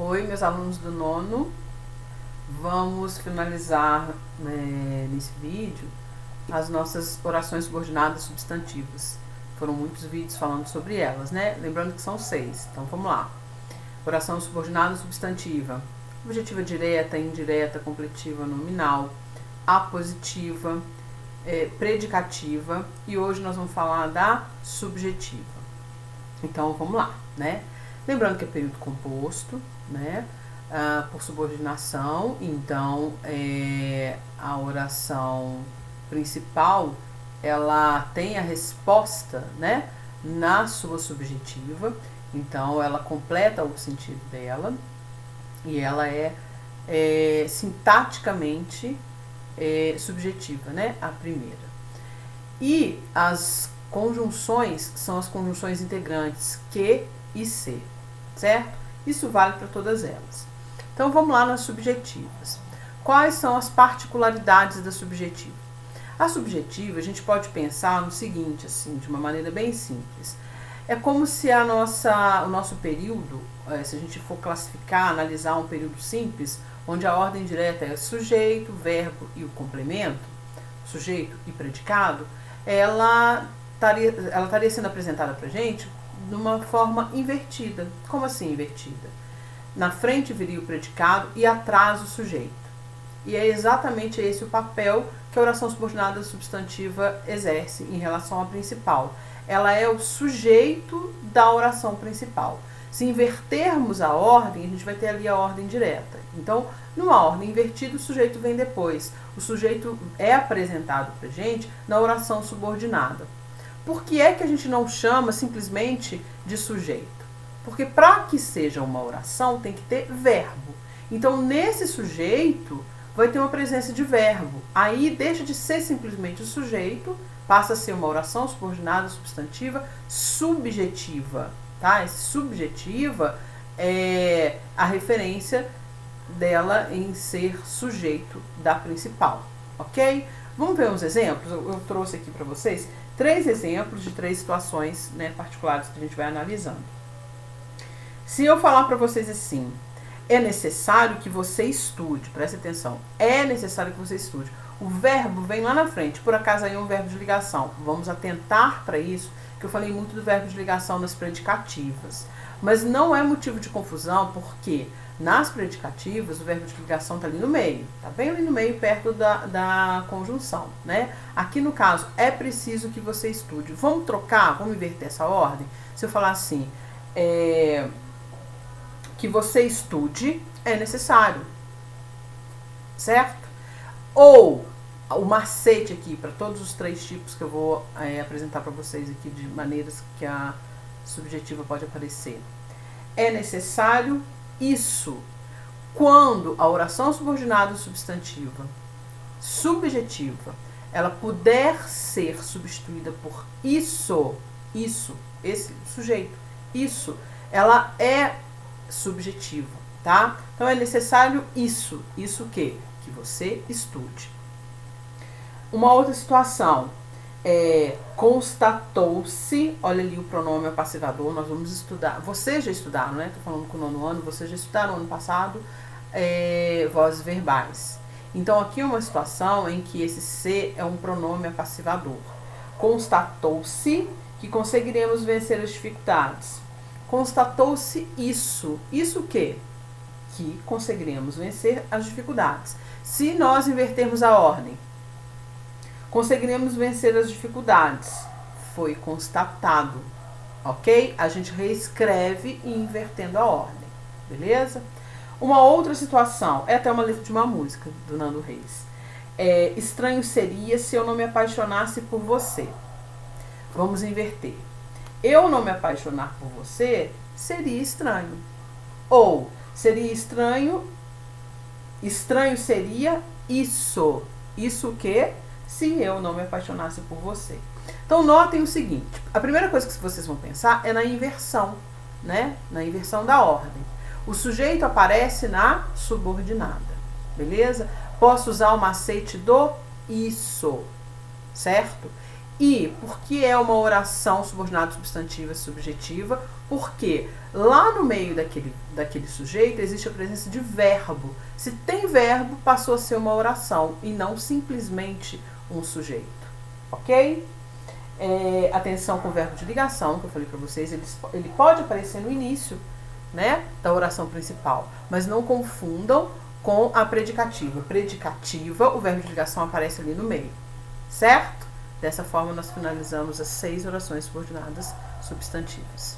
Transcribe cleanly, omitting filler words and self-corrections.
Oi, meus alunos do nono. Vamos finalizar nesse vídeo as nossas orações subordinadas substantivas. Foram muitos vídeos falando sobre elas, né? Lembrando que são 6. Então vamos lá. Oração subordinada substantiva: objetiva direta, indireta, completiva, nominal, apositiva, predicativa, e hoje nós vamos falar da subjetiva. Então vamos lá, né? Lembrando que é período composto, né? Por subordinação, então a oração principal ela tem a resposta, né, na sua subjetiva, então ela completa o sentido dela e ela é sintaticamente subjetiva, né, a primeira. E as conjunções são as conjunções integrantes que e se, certo? Isso vale para todas elas. Então vamos lá nas subjetivas. Quais são as particularidades da subjetiva? A subjetiva a gente pode pensar no seguinte, assim, de uma maneira bem simples. É como se o nosso período, se a gente for classificar, analisar um período simples, onde a ordem direta é sujeito, verbo e o complemento, sujeito e predicado, ela estaria sendo apresentada para a gente de uma forma invertida. Como assim invertida? Na frente viria o predicado e atrás o sujeito. E é exatamente esse o papel que a oração subordinada substantiva exerce em relação à principal. Ela é o sujeito da oração principal. Se invertermos a ordem, a gente vai ter ali a ordem direta. Então, numa ordem invertida, o sujeito vem depois. O sujeito é apresentado para a gente na oração subordinada. Por que é que a gente não chama simplesmente de sujeito? Porque para que seja uma oração tem que ter verbo. Então, nesse sujeito, vai ter uma presença de verbo. Aí deixa de ser simplesmente o sujeito, passa a ser uma oração subordinada substantiva subjetiva. Tá? Esse subjetiva é a referência dela em ser sujeito da principal. Ok? Vamos ver uns exemplos? Eu trouxe aqui para vocês 3 exemplos de 3 situações, né, particulares que a gente vai analisando. Se eu falar para vocês assim, é necessário que você estude, preste atenção, é necessário que você estude. O verbo vem lá na frente, por acaso aí é um verbo de ligação. Vamos atentar para isso, que eu falei muito do verbo de ligação nas predicativas. Mas não é motivo de confusão, porque nas predicativas o verbo de ligação está ali no meio, está bem ali no meio, perto da conjunção, né? Aqui no caso, é preciso que você estude. Vamos trocar, vamos inverter essa ordem? Se eu falar assim, que você estude, é necessário, certo? Ou o macete aqui, para todos os 3 tipos que eu vou apresentar para vocês aqui, de maneiras que a subjetiva pode aparecer. É necessário isso quando a oração subordinada substantiva subjetiva, ela puder ser substituída por isso, esse sujeito, isso, ela é subjetiva, tá? Então é necessário isso o quê? Que você estude. Uma outra situação constatou-se, olha ali o pronome passivador, nós vamos estudar, vocês já estudaram, né? Tô falando com o nono ano, vocês já estudaram no ano passado vozes verbais. Então aqui é uma situação em que esse se é um pronome passivador. Constatou-se que conseguiremos vencer as dificuldades. Constatou-se isso. Isso o quê? Que conseguiremos vencer as dificuldades. Se nós invertermos a ordem, conseguiremos vencer as dificuldades. Foi constatado. Ok? A gente reescreve e invertendo a ordem. Beleza? Uma outra situação, é até uma letra de uma música do Nando Reis. Estranho seria se eu não me apaixonasse por você. Vamos inverter. Eu não me apaixonar por você seria estranho. Ou seria estranho seria isso. Isso o quê? Se eu não me apaixonasse por você. Então notem o seguinte, a primeira coisa que vocês vão pensar é na inversão, né? Na inversão da ordem. O sujeito aparece na subordinada, beleza? Posso usar o macete do isso, certo? E por que é uma oração subordinada substantiva subjetiva? Porque lá no meio daquele sujeito existe a presença de verbo. Se tem verbo, passou a ser uma oração e não simplesmente um sujeito. Ok? Atenção com o verbo de ligação, que eu falei para vocês, ele pode aparecer no início, né, da oração principal, mas não confundam com a predicativa. Predicativa, o verbo de ligação aparece ali no meio, certo? Dessa forma nós finalizamos as 6 orações subordinadas substantivas.